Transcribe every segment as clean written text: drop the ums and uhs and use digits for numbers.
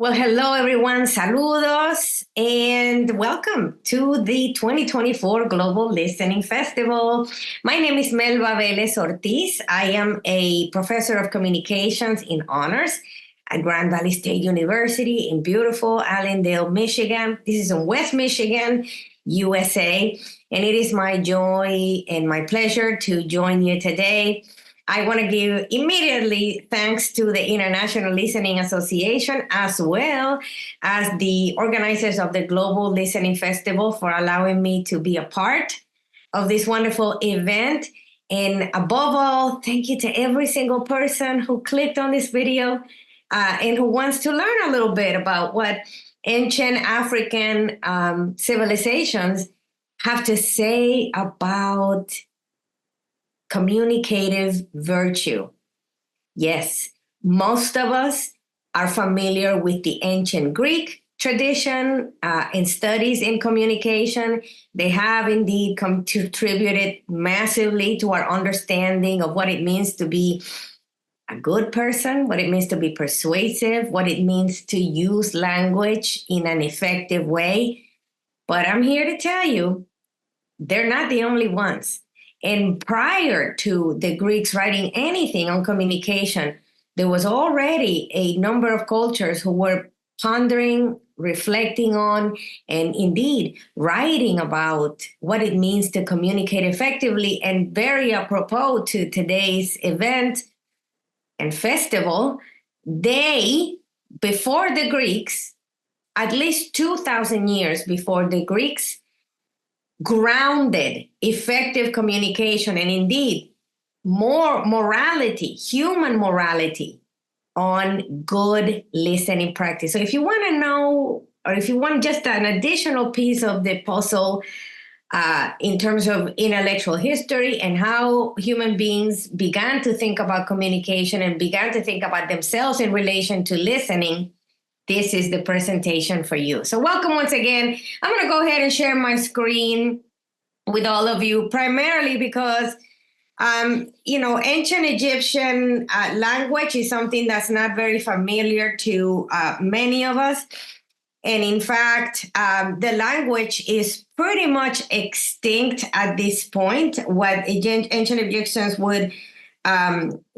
Well, hello, everyone. Saludos and welcome to the 2024 Global Listening Festival. My name is Melba Velez Ortiz. I am a professor of communications in honors at Grand Valley State University in beautiful Allendale, Michigan. This is in West Michigan, USA. And it is my joy and my pleasure to join you today. I want to give immediately thanks to the International Listening Association, as well as the organizers of the Global Listening Festival, for allowing me to be a part of this wonderful event. And above all, thank you to every single person who clicked on this video and who wants to learn a little bit about what ancient African civilizations have to say about communicative virtue. Yes, most of us are familiar with the ancient Greek tradition and studies in communication. They have indeed contributed massively to our understanding of what it means to be a good person, what it means to be persuasive, what it means to use language in an effective way. But I'm here to tell you, they're not the only ones. And prior to the Greeks writing anything on communication, there was already a number of cultures who were pondering, reflecting on, and indeed writing about what it means to communicate effectively. And very apropos to today's event and festival, they, before the Greeks, at least 2,000 years before the Greeks, grounded effective communication and indeed more morality, human morality, on good listening practice. So if you want to know, or if you want just an additional piece of the puzzle in terms of intellectual history and how human beings began to think about communication and began to think about themselves in relation to listening, this is the presentation for you. So welcome once again. I'm going to go ahead and share my screen with all of you, primarily because, ancient Egyptian language is something that's not very familiar to many of us. And in fact, the language is pretty much extinct at this point, what ancient Egyptians would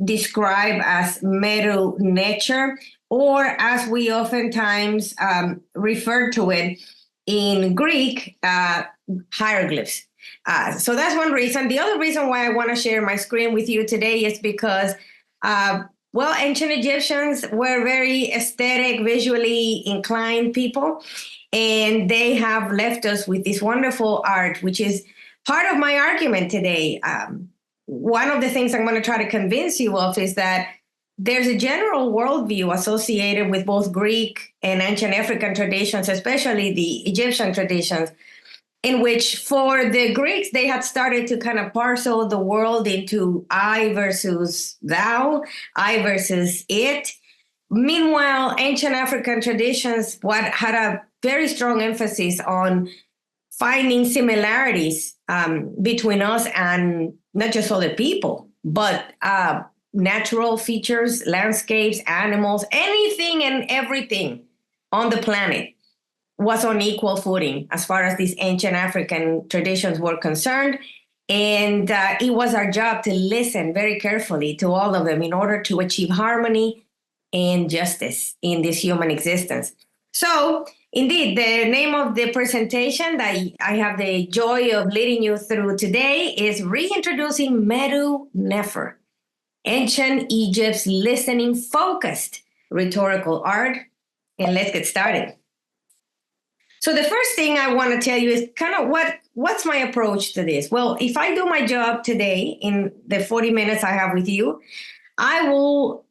describe as Medu nature, or as we oftentimes refer to it in Greek, hieroglyphs. So that's one reason. The other reason why I want to share my screen with you today is because, ancient Egyptians were very aesthetic, visually inclined people, and they have left us with this wonderful art, which is part of my argument today. One of the things I'm going to try to convince you of is that there's a general worldview associated with both Greek and ancient African traditions, especially the Egyptian traditions, in which for the Greeks, they had started to kind of parcel the world into I versus thou, I versus it. Meanwhile, ancient African traditions had a very strong emphasis on finding similarities between us and not just other people, but natural features, landscapes, animals, anything and everything on the planet was on equal footing as far as these ancient African traditions were concerned. And it was our job to listen very carefully to all of them in order to achieve harmony and justice in this human existence. So indeed, the name of the presentation that I have the joy of leading you through today is Reintroducing Medu Nefer, Ancient Egypt's Listening-Focused Rhetorical Art. And let's get started. So the first thing I want to tell you is kind of what's my approach to this? Well, if I do my job today in the 40 minutes I have with you, I will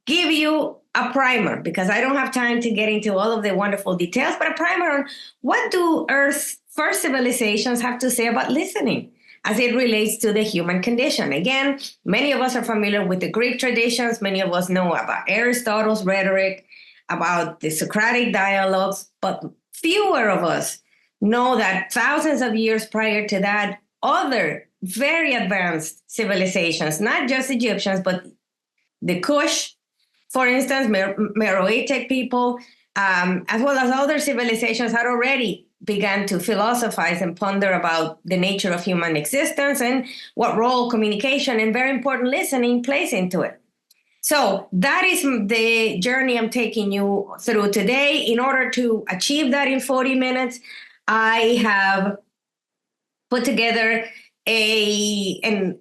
give you a primer, because I don't have time to get into all of the wonderful details, but a primer on what do Earth's first civilizations have to say about listening as it relates to the human condition. Again, many of us are familiar with the Greek traditions. Many of us know about Aristotle's rhetoric, about the Socratic dialogues, but fewer of us know that thousands of years prior to that, other very advanced civilizations, not just Egyptians, but the Kush, For instance, Meroitic people, as well as other civilizations, had already began to philosophize and ponder about the nature of human existence and what role communication and, very important, listening plays into it. So that is the journey I'm taking you through today. In order to achieve that in 40 minutes, I have put together an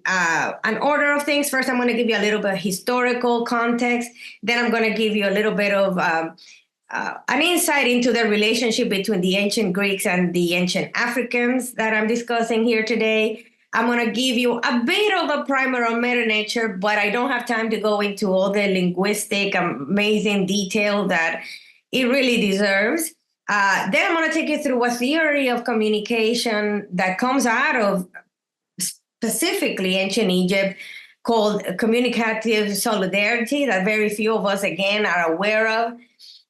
order of things. First, I'm going to give you a little bit of historical context. Then I'm going to give you a little bit of an insight into the relationship between the ancient Greeks and the ancient Africans that I'm discussing here today. I'm going to give you a bit of a primer on meta nature, but I don't have time to go into all the linguistic amazing detail that it really deserves. Then I'm going to take you through a theory of communication that comes out of specifically ancient Egypt called communicative solidarity that very few of us, again, are aware of.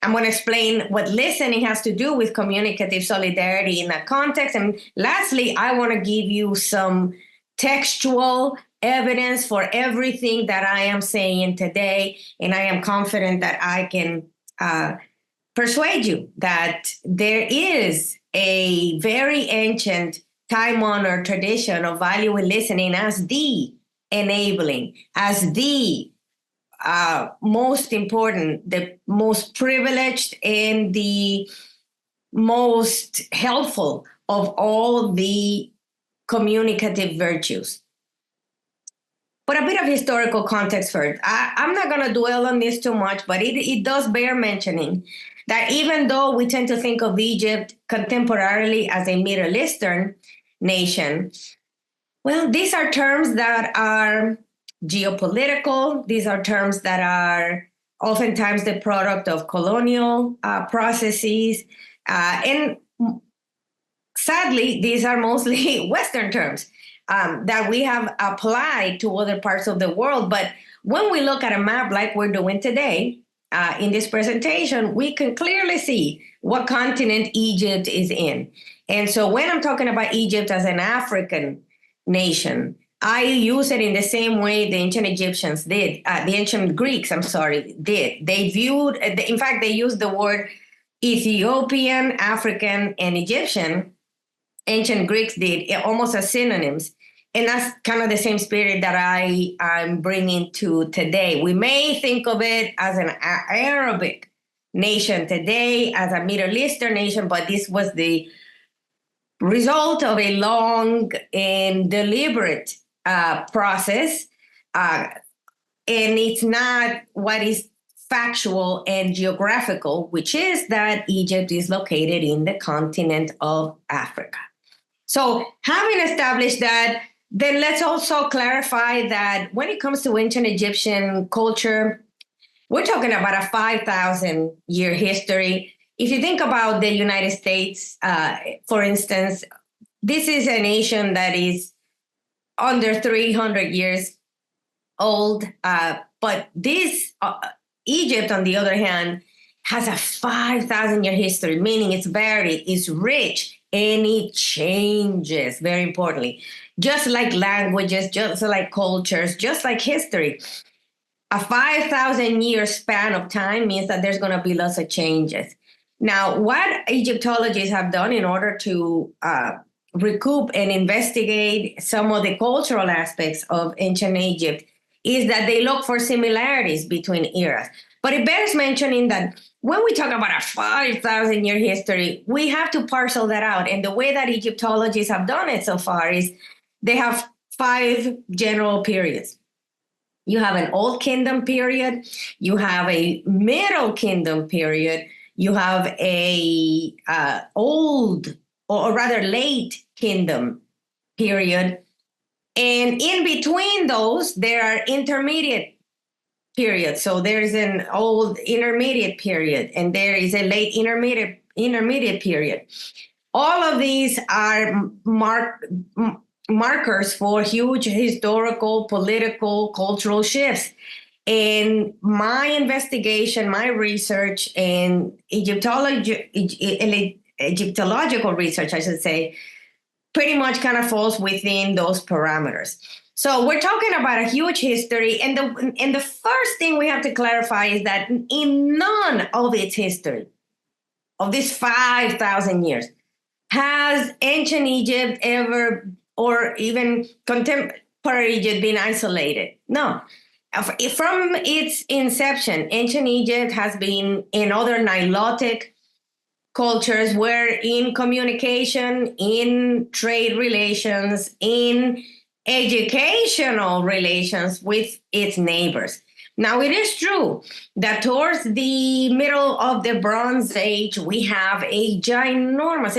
I'm going to explain what listening has to do with communicative solidarity in that context. And lastly, I want to give you some textual evidence for everything that I am saying today. And I am confident that I can persuade you that there is a very ancient, time-honored tradition of valuing listening as the enabling, as the most important, the most privileged, and the most helpful of all the communicative virtues. But a bit of historical context first. I'm not going to dwell on this too much, but it does bear mentioning that even though we tend to think of Egypt contemporarily as a Middle Eastern nation, well, these are terms that are geopolitical. These are terms that are oftentimes the product of colonial processes. And sadly, these are mostly Western terms that we have applied to other parts of the world. But when we look at a map like we're doing today, in this presentation, we can clearly see what continent Egypt is in. And so when I'm talking about Egypt as an African nation, I use it in the same way the ancient Egyptians did, the ancient Greeks, did. They viewed, in fact, they used the word Ethiopian, African, and Egyptian. Ancient Greeks did, almost as synonyms. And that's kind of the same spirit that I'm bringing to today. We may think of it as an Arabic nation today, as a Middle Eastern nation, but this was the result of a long and deliberate process. And it's not what is factual and geographical, which is that Egypt is located in the continent of Africa. So having established that, then let's also clarify that when it comes to ancient Egyptian culture, we're talking about a 5,000-year history. If you think about the United States, for instance, this is a nation that is under 300 years old. But this Egypt, on the other hand, has a 5,000-year history, meaning it's varied, it's rich, and it changes, very importantly. Just like languages, just like cultures, just like history. A 5,000-year span of time means that there's going to be lots of changes. Now, what Egyptologists have done in order to recoup and investigate some of the cultural aspects of ancient Egypt is that they look for similarities between eras. But it bears mentioning that when we talk about a 5,000-year history, we have to parcel that out. And the way that Egyptologists have done it so far is they have 5 general periods. You have an Old Kingdom period, you have a Middle Kingdom period, you have a old, or rather late Kingdom period, and in between those, there are intermediate periods. So there's an old intermediate period, and there is a late intermediate period. All of these are markers for huge historical, political, cultural shifts. And my investigation, my research, and Egyptological research, I should say, pretty much kind of falls within those parameters. So we're talking about a huge history. And the first thing we have to clarify is that in none of its history, of these 5,000 years, has ancient Egypt ever, or even contemporary Egypt, been isolated? No. From its inception, ancient Egypt has been in other Nilotic cultures where in communication, in trade relations, in educational relations with its neighbors. Now, it is true that towards the middle of the Bronze Age, we have an enormous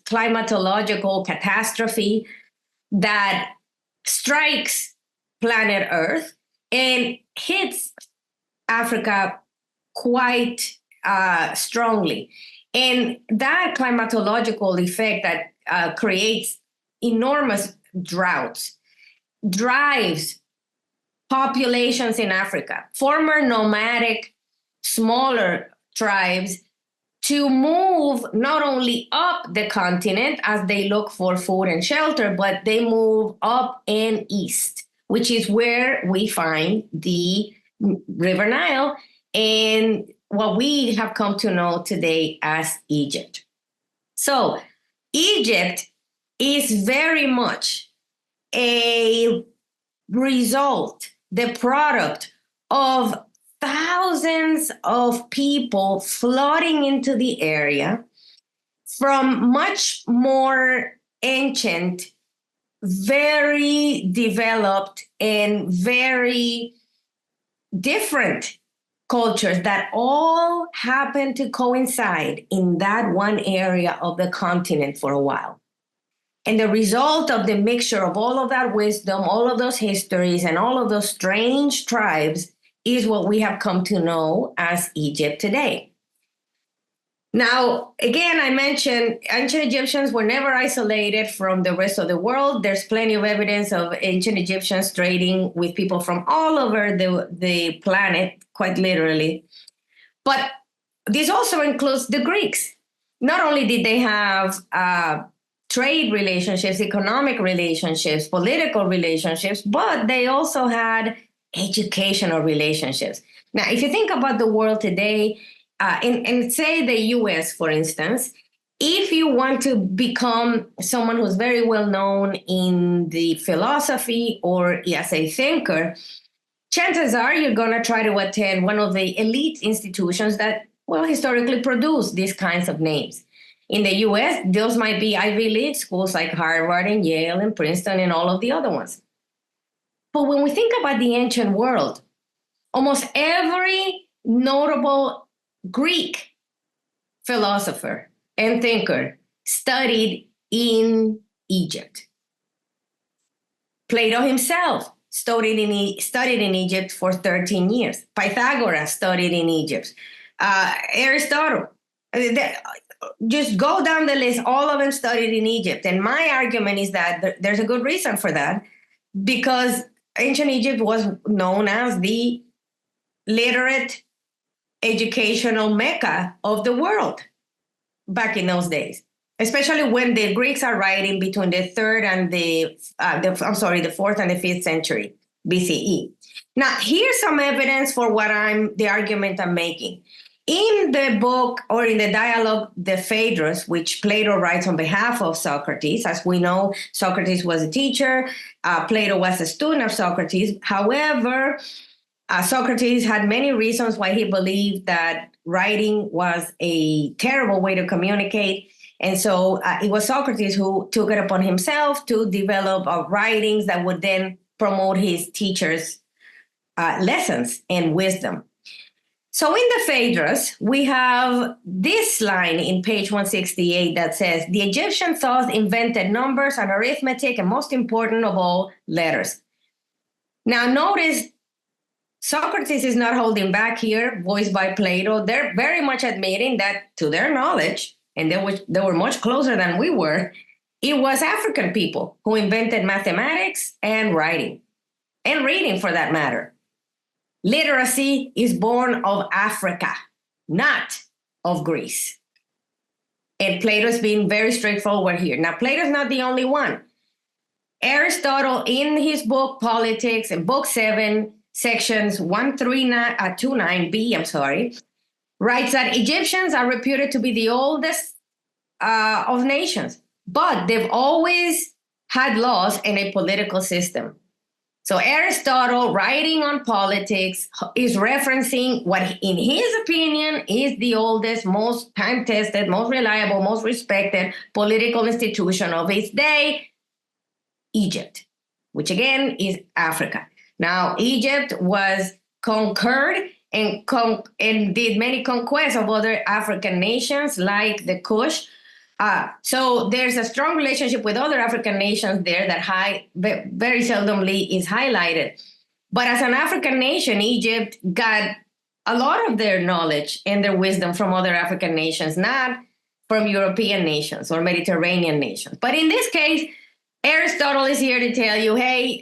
climatological catastrophe that strikes planet Earth and hits Africa quite strongly. And that climatological effect that creates enormous droughts drives populations in Africa, former nomadic, smaller tribes, to move not only up the continent as they look for food and shelter, but they move up and east, which is where we find the River Nile and what we have come to know today as Egypt. So Egypt is very much a result, the product of thousands of people flooding into the area from much more ancient, very developed, and very different cultures that all happen to coincide in that one area of the continent for a while. And the result of the mixture of all of that wisdom, all of those histories, and all of those strange tribes is what we have come to know as Egypt today. Now, again, I mentioned ancient Egyptians were never isolated from the rest of the world. There's plenty of evidence of ancient Egyptians trading with people from all over the planet, quite literally. But this also includes the Greeks. Not only did they have trade relationships, economic relationships, political relationships, but they also had educational relationships. Now, if you think about the world today, and say the US, for instance, if you want to become someone who's very well known in the philosophy or as a thinker, chances are you're going to try to attend one of the elite institutions that, well, historically produce these kinds of names. In the US, those might be Ivy League schools like Harvard and Yale and Princeton and all of the other ones. But when we think about the ancient world, almost every notable Greek philosopher and thinker studied in Egypt. Plato himself studied in Egypt for 13 years. Pythagoras studied in Egypt. Aristotle. Just go down the list. All of them studied in Egypt. And my argument is that there's a good reason for that, because ancient Egypt was known as the literate educational mecca of the world back in those days, especially when the Greeks are writing between the fourth and the fifth century BCE. Now, here's some evidence for the argument I'm making. In the book, or in the dialogue, the Phaedrus, which Plato writes on behalf of Socrates, as we know, Socrates was a teacher, Plato was a student of Socrates. However, Socrates had many reasons why he believed that writing was a terrible way to communicate. And so it was Socrates who took it upon himself to develop writings that would then promote his teachers' lessons and wisdom. So in the Phaedrus, we have this line in page 168 that says, the Egyptian thought invented numbers and arithmetic, and most important of all, letters. Now notice, Socrates is not holding back here, voiced by Plato. They're very much admitting that, to their knowledge, and they were much closer than we were, it was African people who invented mathematics and writing, and reading for that matter. Literacy is born of Africa, not of Greece. And Plato's being very straightforward here. Now, Plato's not the only one. Aristotle, in his book Politics, in book 7, sections 13929b, writes that Egyptians are reputed to be the oldest of nations, but they've always had laws and a political system. So Aristotle, writing on politics, is referencing what, in his opinion, is the oldest, most time-tested, most reliable, most respected political institution of its day, Egypt, which again is Africa. Now, Egypt was conquered and did many conquests of other African nations like the Kush. So there's a strong relationship with other African nations there that very seldomly is highlighted. But as an African nation, Egypt got a lot of their knowledge and their wisdom from other African nations, not from European nations or Mediterranean nations. But in this case, Aristotle is here to tell you, hey,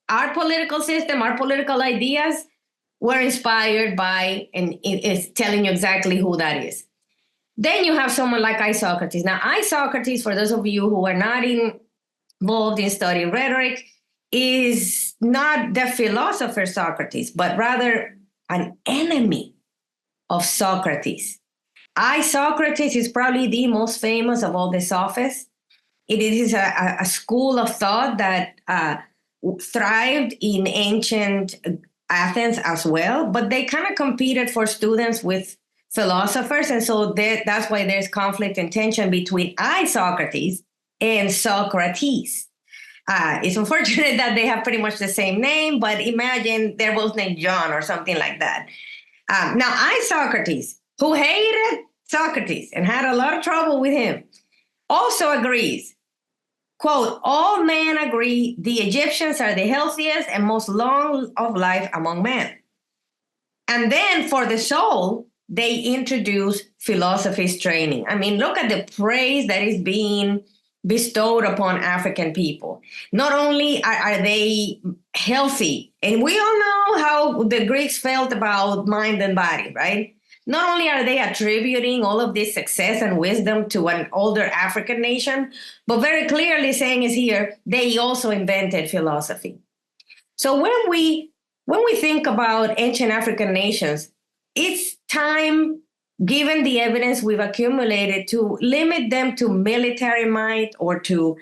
our political system, our political ideas were inspired by, and it is telling you exactly who that is. Then you have someone like Isocrates. Now, Isocrates, for those of you who are not involved in studying rhetoric, is not the philosopher Socrates, but rather an enemy of Socrates. Isocrates is probably the most famous of all the sophists. It is a school of thought that thrived in ancient Athens as well, but they kind of competed for students with philosophers. And so that's why there's conflict and tension between Isocrates and Socrates. It's unfortunate that they have pretty much the same name, but imagine they're both named John or something like that. Now, Isocrates, who hated Socrates and had a lot of trouble with him, also agrees, quote, all men agree the Egyptians are the healthiest and most long of life among men. And then for the soul, they introduce philosophy's training. I mean, look at the praise that is being bestowed upon African people. Not only are they healthy, and we all know how the Greeks felt about mind and body, right? Not only are they attributing all of this success and wisdom to an older African nation, but very clearly saying is here, they also invented philosophy. So when we think about ancient African nations, it's time, given the evidence we've accumulated, to limit them to military might or to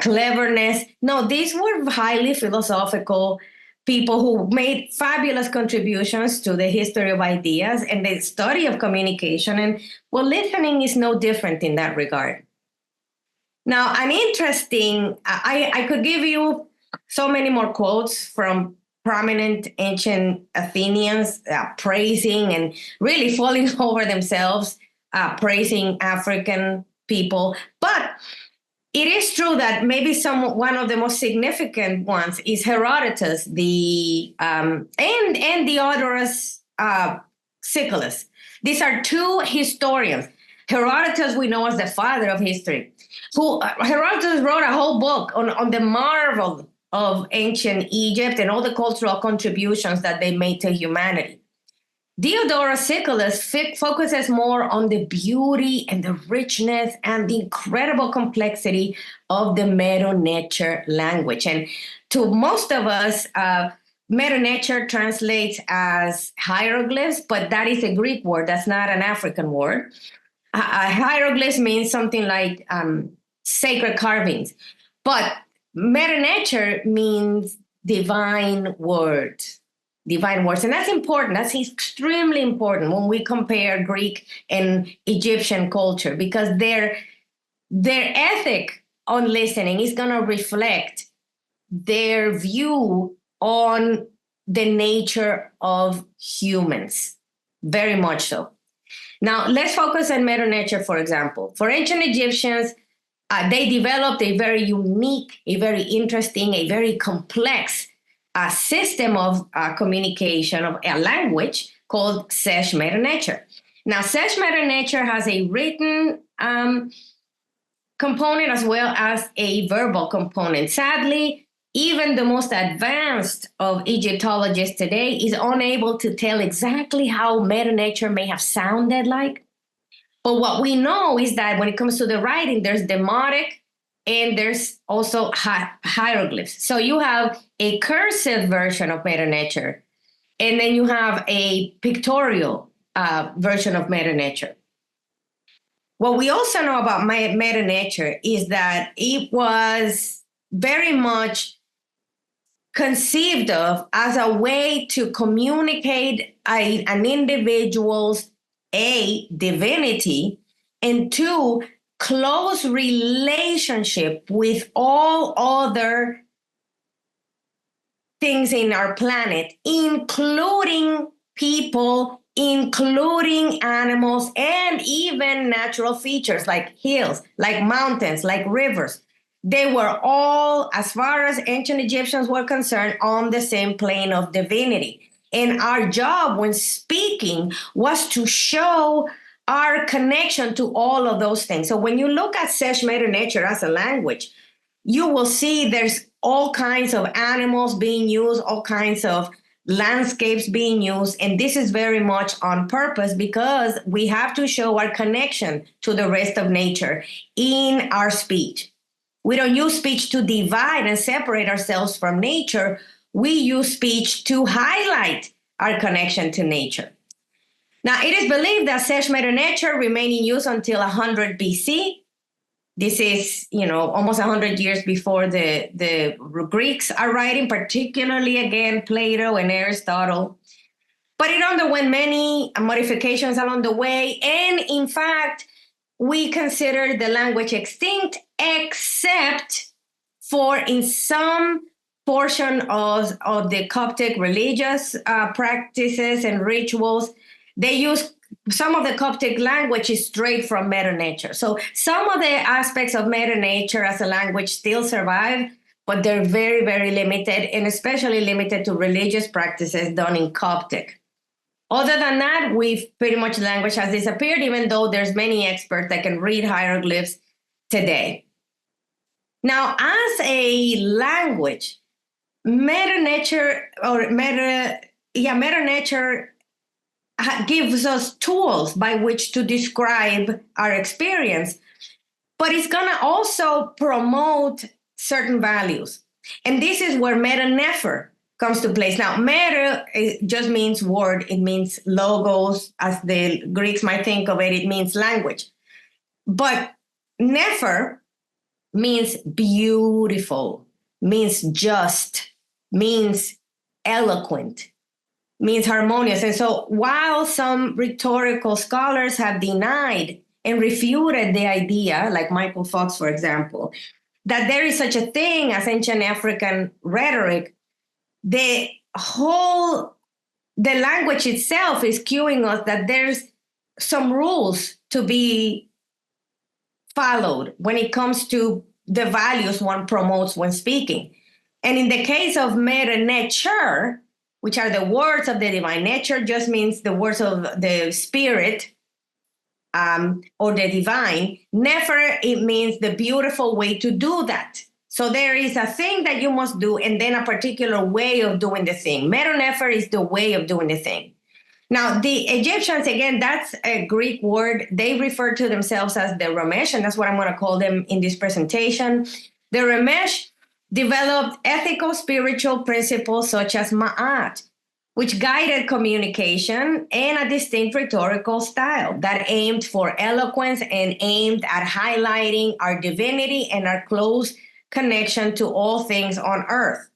cleverness. No, these were highly philosophical people who made fabulous contributions to the history of ideas and the study of communication. And well, listening is no different in that regard. Now, an interesting, I could give you so many more quotes from prominent ancient Athenians praising and really falling over themselves, praising African people. But it is true that maybe one of the most significant ones is Herodotus, and Diodorus Siculus. These are two historians. Herodotus we know as the father of history. Herodotus wrote a whole book on the marvel of ancient Egypt and all the cultural contributions that they made to humanity. Diodorus Siculus focuses more on the beauty and the richness and the incredible complexity of the Medu nature language. And to most of us, Medu nature translates as hieroglyphs, but that is a Greek word. That's not an African word. Hieroglyphs means something like sacred carvings. But Medu nature means divine words. Divine words. And that's important. That's extremely important when we compare Greek and Egyptian culture, because their ethic on listening is going to reflect their view on the nature of humans. Very much so. Now, let's focus on Medu nature, for example. For ancient Egyptians, they developed a very unique, a very interesting, a very complex system of communication, of a language called Sesh Medu nature. Now, Sesh Medu nature has a written component as well as a verbal component. Sadly, even the most advanced of Egyptologists today is unable to tell exactly how Medu nature may have sounded like. But what we know is that when it comes to the writing, there's demotic and there's also hieroglyphs. So you have a cursive version of Meta Nature, and then you have a pictorial version of Meta Nature. What we also know about Meta Nature is that it was very much conceived of as a way to communicate an individual's divinity, and two, close relationship with all other things in our planet, including people, including animals, and even natural features like hills, like mountains, like rivers. They were all, as far as ancient Egyptians were concerned, on the same plane of divinity. And our job when speaking was to show our connection to all of those things. So when you look at Sesh Meta Nature as a language, you will see there's all kinds of animals being used, all kinds of landscapes being used. And this is very much on purpose because we have to show our connection to the rest of nature in our speech. We don't use speech to divide and separate ourselves from nature. We use speech to highlight our connection to nature. Now, it is believed that Sesh Meta Nature remained in use until 100 BC. This is, almost 100 years before the Greeks are writing, particularly, again, Plato and Aristotle. But it underwent many modifications along the way. And in fact, we consider the language extinct, except for in some portion of the Coptic religious practices and rituals. They use some of the Coptic language is straight from Meta Nature. So some of the aspects of Meta Nature as a language still survive, but they're very, very limited, and especially limited to religious practices done in Coptic. Other than that, pretty much the language has disappeared, even though there's many experts that can read hieroglyphs today. Now, as a language, Meta Nature gives us tools by which to describe our experience, but it's going to also promote certain values. And this is where Meta Nefer comes to place. Now, meta just means word. It means logos, as the Greeks might think of it. It means language. But Nefer means beautiful, means just, means eloquent, means harmonious. And so while some rhetorical scholars have denied and refuted the idea, like Michael Fox, for example, that there is such a thing as ancient African rhetoric, the language itself is cueing us that there's some rules to be followed when it comes to the values one promotes when speaking. And in the case of Meta Nature, which are the words of the divine nature, just means the words of the spirit or the divine. Nefer, it means the beautiful way to do that. So there is a thing that you must do and then a particular way of doing the thing. Meta Nefer is the way of doing the thing. Now, the Egyptians, again, that's a Greek word. They refer to themselves as the Ramesh, and that's what I'm going to call them in this presentation. The Ramesh developed ethical, spiritual principles such as Ma'at, which guided communication, and a distinct rhetorical style that aimed for eloquence and aimed at highlighting our divinity and our close connection to all things on earth.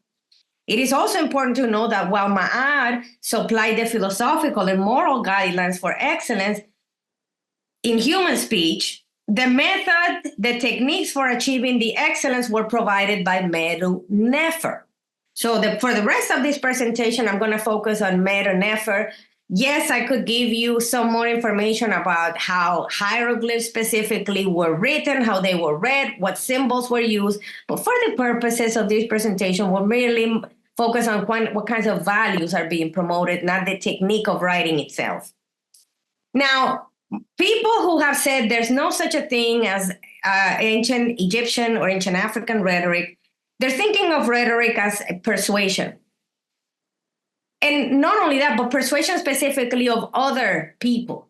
It is also important to know that while Ma'at supplied the philosophical and moral guidelines for excellence in human speech, the method, the techniques for achieving the excellence were provided by Medu Nefer. So for the rest of this presentation, I'm going to focus on Meta Nefer. Yes, I could give you some more information about how hieroglyphs specifically were written, how they were read, what symbols were used. But for the purposes of this presentation, we'll merely focus on what kinds of values are being promoted, not the technique of writing itself. Now, people who have said there's no such a thing as ancient Egyptian or ancient African rhetoric, they're thinking of rhetoric as persuasion. And not only that, but persuasion specifically of other people.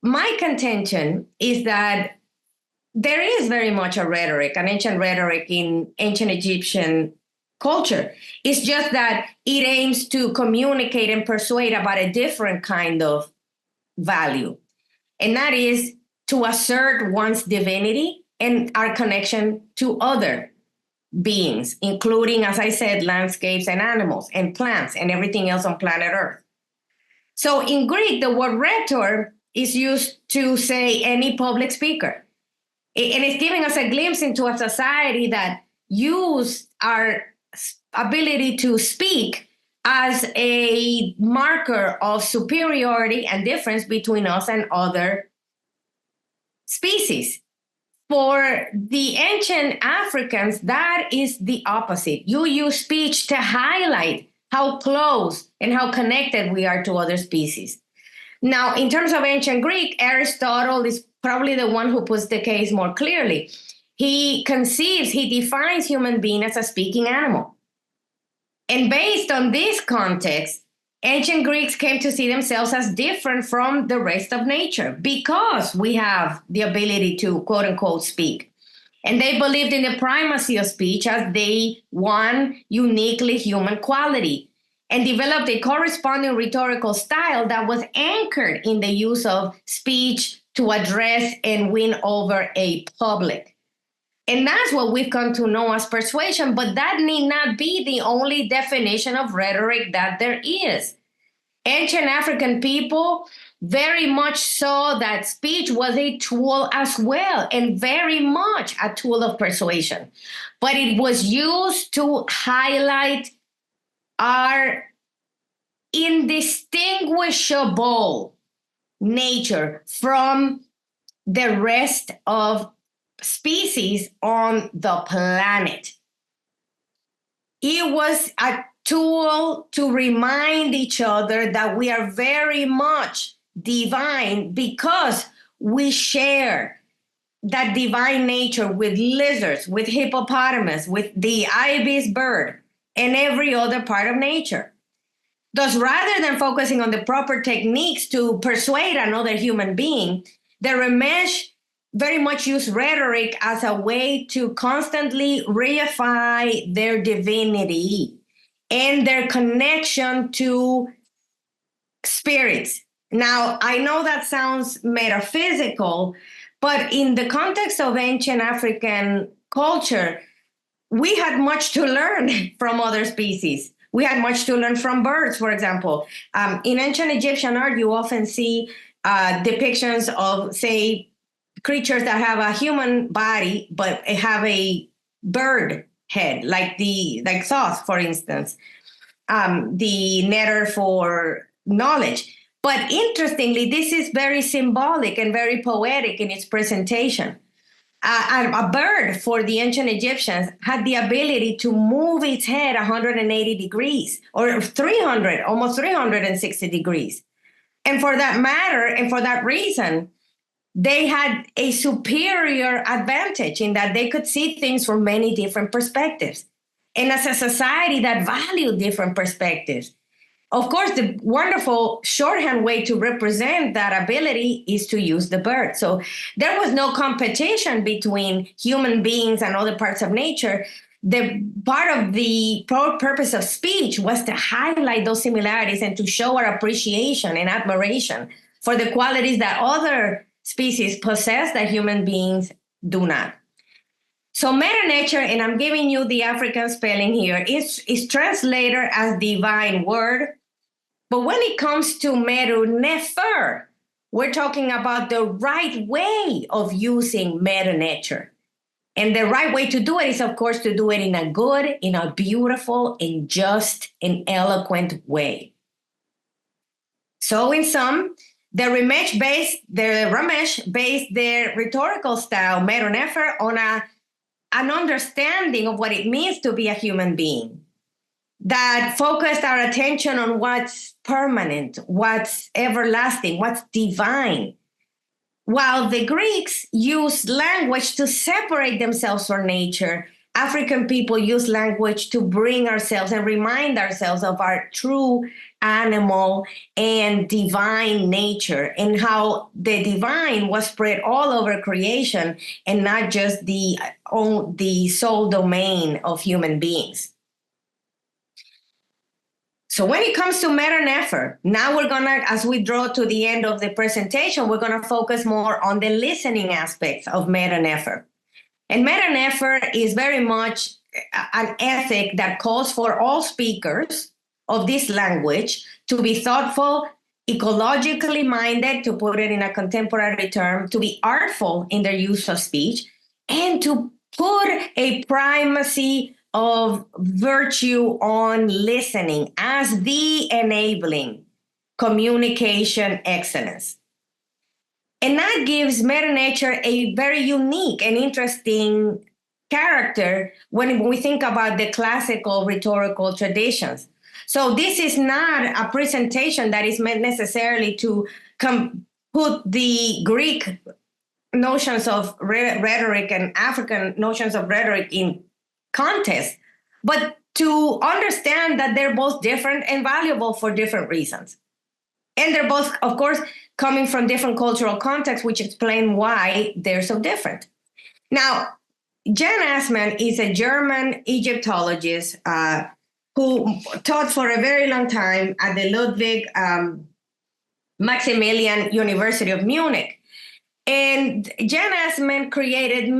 My contention is that there is very much a rhetoric, an ancient rhetoric in ancient Egyptian culture. It's just that it aims to communicate and persuade about a different kind of value, and that is to assert one's divinity and our connection to other beings, including, as I said, landscapes and animals and plants and everything else on planet Earth. So in Greek, the word rhetor is used to say any public speaker. And it's giving us a glimpse into a society that used our ability to speak as a marker of superiority and difference between us and other species. For the ancient Africans, that is the opposite. You use speech to highlight how close and how connected we are to other species. Now, in terms of ancient Greek, Aristotle is probably the one who puts the case more clearly. He defines human being as a speaking animal. And based on this context, ancient Greeks came to see themselves as different from the rest of nature because we have the ability to, quote unquote, speak. And they believed in the primacy of speech as the one uniquely human quality, and developed a corresponding rhetorical style that was anchored in the use of speech to address and win over a public. And that's what we've come to know as persuasion, but that need not be the only definition of rhetoric that there is. Ancient African people very much saw that speech was a tool as well, and very much a tool of persuasion. But it was used to highlight our indistinguishable nature from the rest of species on the planet. It was a tool to remind each other that we are very much divine because we share that divine nature with lizards, with hippopotamus, with the ibis bird, and every other part of nature. Thus, rather than focusing on the proper techniques to persuade another human being, the Ramesh very much use rhetoric as a way to constantly reify their divinity and their connection to spirits. Now, I know that sounds metaphysical, but in the context of ancient African culture, we had much to learn from other species. We had much to learn from birds, for example. In ancient Egyptian art, you often see depictions of, say, creatures that have a human body but have a bird head, like Thoth, for instance, the Nefer for knowledge. But interestingly, this is very symbolic and very poetic in its presentation. A bird for the ancient Egyptians had the ability to move its head 180 degrees or 300, almost 360 degrees. And for that matter, and for that reason, they had a superior advantage in that they could see things from many different perspectives. And as a society that valued different perspectives, of course, the wonderful shorthand way to represent that ability is to use the bird. So there was no competition between human beings and other parts of nature. The part of the purpose of speech was to highlight those similarities and to show our appreciation and admiration for the qualities that other species possess that human beings do not. So meta nature, and I'm giving you the African spelling here, is translated as divine word. But when it comes to Medu, Nefer, we're talking about the right way of using meta nature. And the right way to do it is, of course, to do it in a good, in a beautiful, and just and eloquent way. So in sum, the Ramesh based their rhetorical style, Medu Nefer, on an understanding of what it means to be a human being, that focused our attention on what's permanent, what's everlasting, what's divine, while the Greeks used language to separate themselves from nature African people use language to bring ourselves and remind ourselves of our true animal and divine nature, and how the divine was spread all over creation and not just the sole domain of human beings. So when it comes to Medu Nefer, now we're going to, as we draw to the end of the presentation, we're going to focus more on the listening aspects of Medu Nefer. And Medu Nefer is very much an ethic that calls for all speakers of this language to be thoughtful, ecologically minded, to put it in a contemporary term, to be artful in their use of speech, and to put a primacy of virtue on listening as the enabling communication excellence. And that gives Medu Nefer a very unique and interesting character when we think about the classical rhetorical traditions. So this is not a presentation that is meant necessarily to put the Greek notions of rhetoric and African notions of rhetoric in contest, but to understand that they're both different and valuable for different reasons. And they're both, of course, coming from different cultural contexts, which explain why they're so different. Now, Jan Assmann is a German Egyptologist who taught for a very long time at the Ludwig Maximilian University of Munich. And Jan Assmann created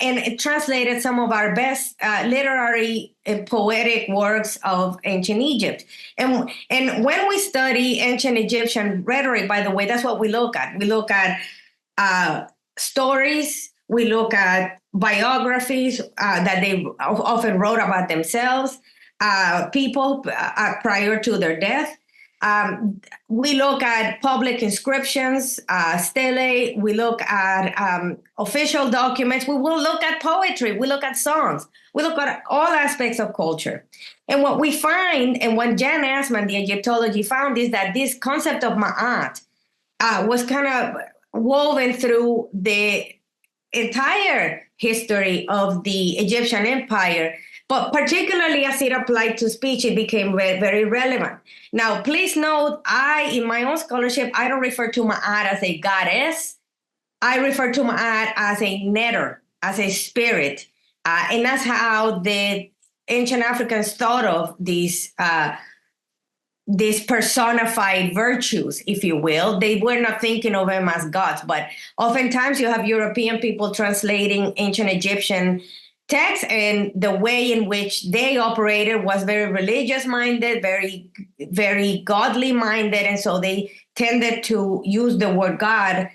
and translated some of our best literary and poetic works of ancient Egypt. And when we study ancient Egyptian rhetoric, by the way, that's what we look at. We look at stories, we look at biographies that they often wrote about themselves, people prior to their death. We look at public inscriptions, stelae, we look at official documents, we will look at poetry, we look at songs, we look at all aspects of culture. And what we find, and what Jan Assmann, the Egyptology, found, is that this concept of ma'at was kind of woven through the entire history of the Egyptian empire, but particularly as it applied to speech, it became very relevant. Now, please note, in my own scholarship, I don't refer to Ma'at as a goddess. I refer to Ma'at as a netter, as a spirit. And that's how the ancient Africans thought of these personified virtues, if you will. They were not thinking of them as gods, but oftentimes you have European people translating ancient Egyptian text, and the way in which they operated was very religious minded, very, very godly minded. And so they tended to use the word God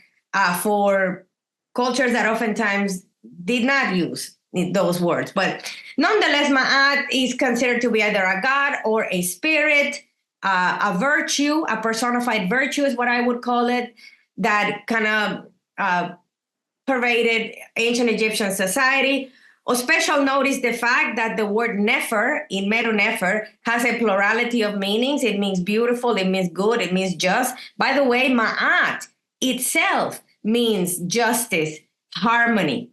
for cultures that oftentimes did not use those words. But nonetheless, Ma'at is considered to be either a god or a spirit, a virtue, a personified virtue is what I would call it, that kind of pervaded ancient Egyptian society. Of special note is the fact that the word Nefer in Medu Nefer has a plurality of meanings. It means beautiful, it means good, it means just. By the way, Ma'at itself means justice, harmony.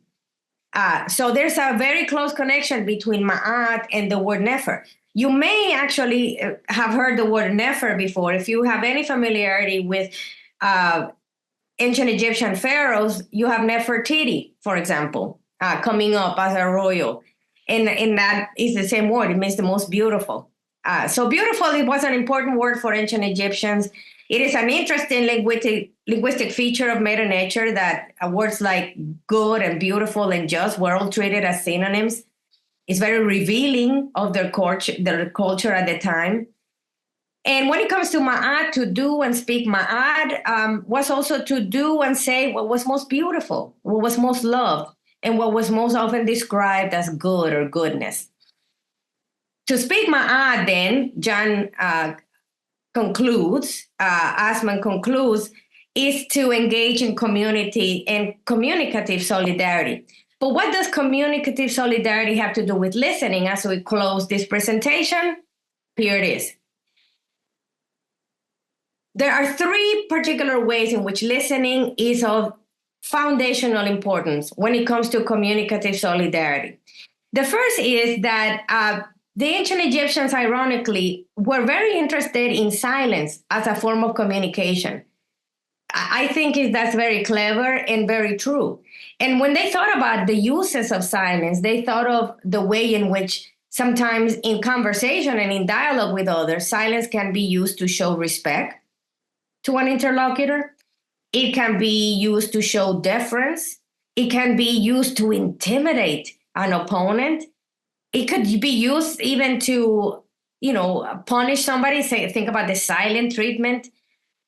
So there's a very close connection between Ma'at and the word Nefer. You may actually have heard the word Nefer before. If you have any familiarity with ancient Egyptian pharaohs, you have Nefertiti, for example, coming up as a royal. And that is the same word. It means the most beautiful. So beautiful, it was an important word for ancient Egyptians. It is an interesting linguistic feature of Medu Nefer that words like good and beautiful and just were all treated as synonyms. It's very revealing of their culture at the time. And when it comes to Ma'at, to do and speak Ma'at was also to do and say what was most beautiful, what was most loved, and what was most often described as good or goodness. To speak Ma'at, then, John Assmann concludes, is to engage in community and communicative solidarity. But what does communicative solidarity have to do with listening? As we close this presentation, here it is. There are three particular ways in which listening is of foundational importance when it comes to communicative solidarity. The first is that the ancient Egyptians, ironically, were very interested in silence as a form of communication. I think that's very clever and very true. And when they thought about the uses of silence, they thought of the way in which sometimes in conversation and in dialogue with others, silence can be used to show respect to an interlocutor. It can be used to show deference. It can be used to intimidate an opponent. It could be used even to, punish somebody. Say, think about the silent treatment.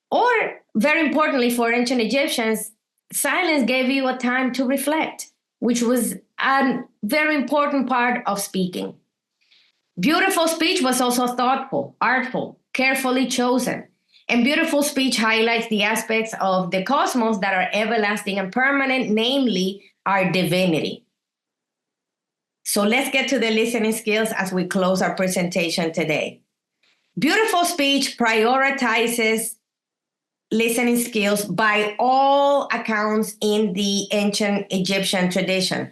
Or, very importantly, for ancient Egyptians, silence gave you a time to reflect, which was a very important part of speaking. Beautiful speech was also thoughtful, artful, carefully chosen. And beautiful speech highlights the aspects of the cosmos that are everlasting and permanent, namely our divinity. So let's get to the listening skills as we close our presentation today. Beautiful speech prioritizes listening skills by all accounts in the ancient Egyptian tradition.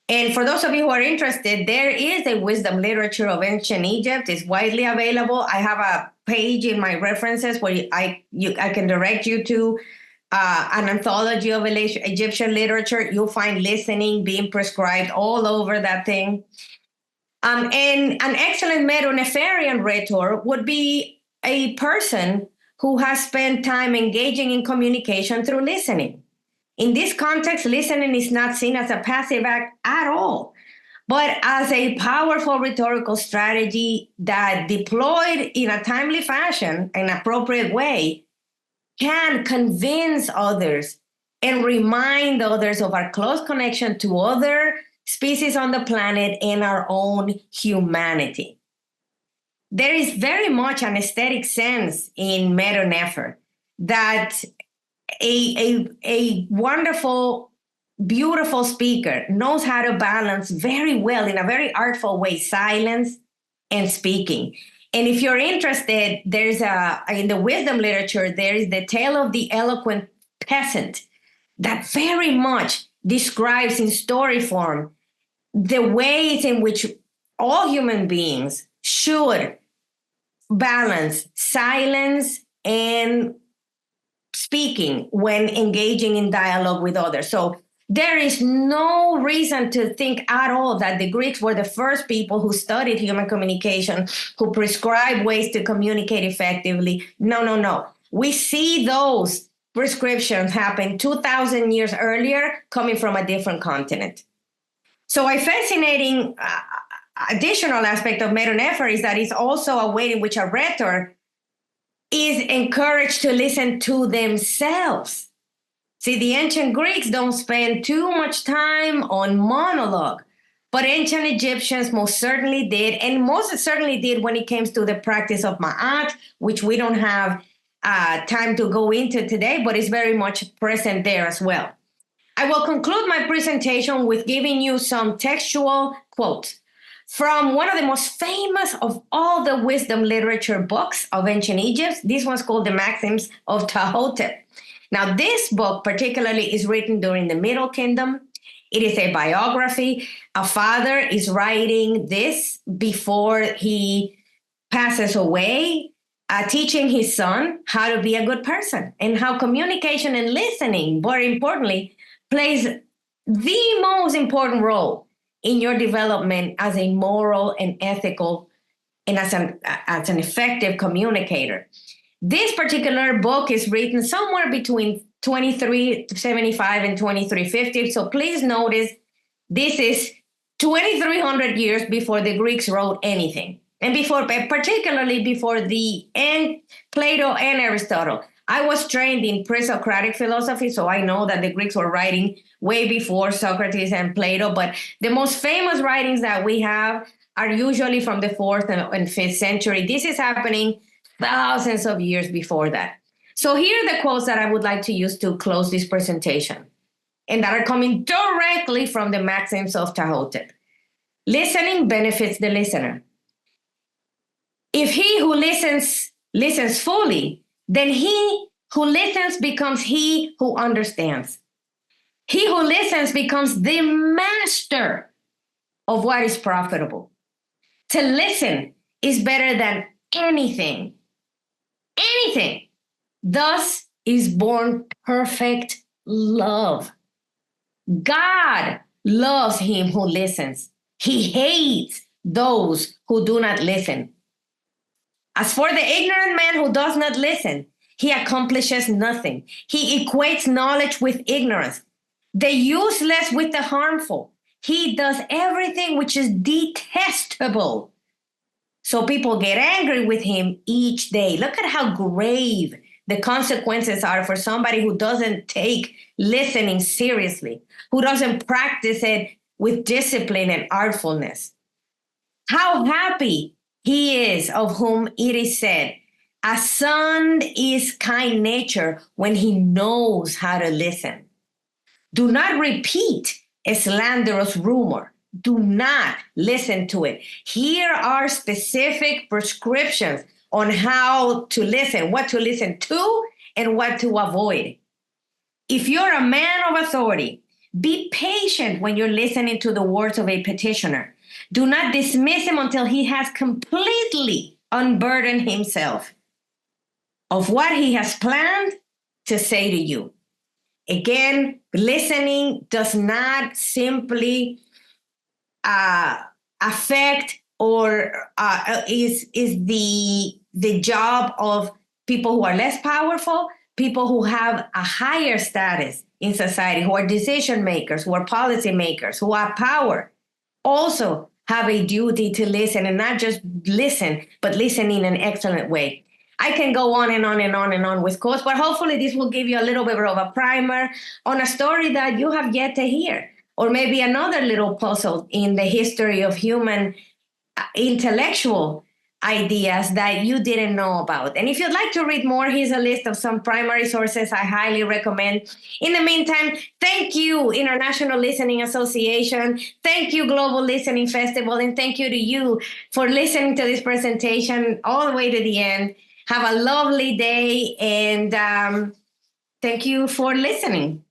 And for those of you who are interested, there is a wisdom literature of ancient Egypt. It's widely available. I have a page in my references where I can direct you to an anthology of Egyptian literature. You'll find listening being prescribed all over that thing. And an excellent Medu Neferian rhetor would be a person who has spent time engaging in communication through listening. In this context, listening is not seen as a passive act at all, but as a powerful rhetorical strategy that, deployed in a timely fashion, an appropriate way, can convince others and remind others of our close connection to other species on the planet and our own humanity. There is very much an aesthetic sense in Medu Nefer that a wonderful, beautiful speaker knows how to balance very well, in a very artful way, silence and speaking. And if you're interested, there's in the wisdom literature, there is the tale of the eloquent peasant that very much describes in story form the ways in which all human beings should balance silence and speaking when engaging in dialogue with others. So there is no reason to think at all that the Greeks were the first people who studied human communication, who prescribed ways to communicate effectively. No. We see those prescriptions happen 2,000 years earlier, coming from a different continent. So a fascinating additional aspect of Medu Nefer is that it's also a way in which a rhetor is encouraged to listen to themselves. See, the ancient Greeks don't spend too much time on monologue, but ancient Egyptians most certainly did, and most certainly did when it comes to the practice of ma'at, which we don't have time to go into today, but it's very much present there as well. I will conclude my presentation with giving you some textual quotes from one of the most famous of all the wisdom literature books of ancient Egypt. This one's called The Maxims of Ptahhotep. Now, this book particularly is written during the Middle Kingdom. It is a biography. A father is writing this before he passes away, teaching his son how to be a good person and how communication and listening, very importantly, plays the most important role in your development as a moral and ethical and as an effective communicator. This particular book is written somewhere between 2375 and 2350. So please notice this is 2,300 years before the Greeks wrote anything, and particularly before Plato and Aristotle. I was trained in pre-Socratic philosophy, so I know that the Greeks were writing way before Socrates and Plato, but the most famous writings that we have are usually from the 4th and 5th century. This is happening thousands of years before that. So here are the quotes that I would like to use to close this presentation, and that are coming directly from the Maxims of Ptahhotep. Listening benefits the listener. If he who listens fully, then he who listens becomes he who understands. He who listens becomes the master of what is profitable. To listen is better than anything. Anything. Thus is born perfect love. God loves him who listens. He hates those who do not listen. As for the ignorant man who does not listen, he accomplishes nothing. He equates knowledge with ignorance, the useless with the harmful. He does everything which is detestable. So people get angry with him each day. Look at how grave the consequences are for somebody who doesn't take listening seriously, who doesn't practice it with discipline and artfulness. How happy he is of whom it is said, a son is kind nature when he knows how to listen. Do not repeat a slanderous rumor. Do not listen to it. Here are specific prescriptions on how to listen, what to listen to, and what to avoid. If you're a man of authority, be patient when you're listening to the words of a petitioner. Do not dismiss him until he has completely unburdened himself of what he has planned to say to you. Again, listening does not simply affect or is the job of people who are less powerful, people who have a higher status in society, who are decision makers, who are policy makers, who have power, also have a duty to listen, and not just listen, but listen in an excellent way. I can go on and on and on and on with quotes, but hopefully this will give you a little bit of a primer on a story that you have yet to hear, or maybe another little puzzle in the history of human intellectual ideas that you didn't know about. And if you'd like to read more, here's a list of some primary sources I highly recommend. In the meantime, thank you, International Listening Association. Thank you, Global Listening Festival. And thank you to you for listening to this presentation all the way to the end. Have a lovely day, and thank you for listening.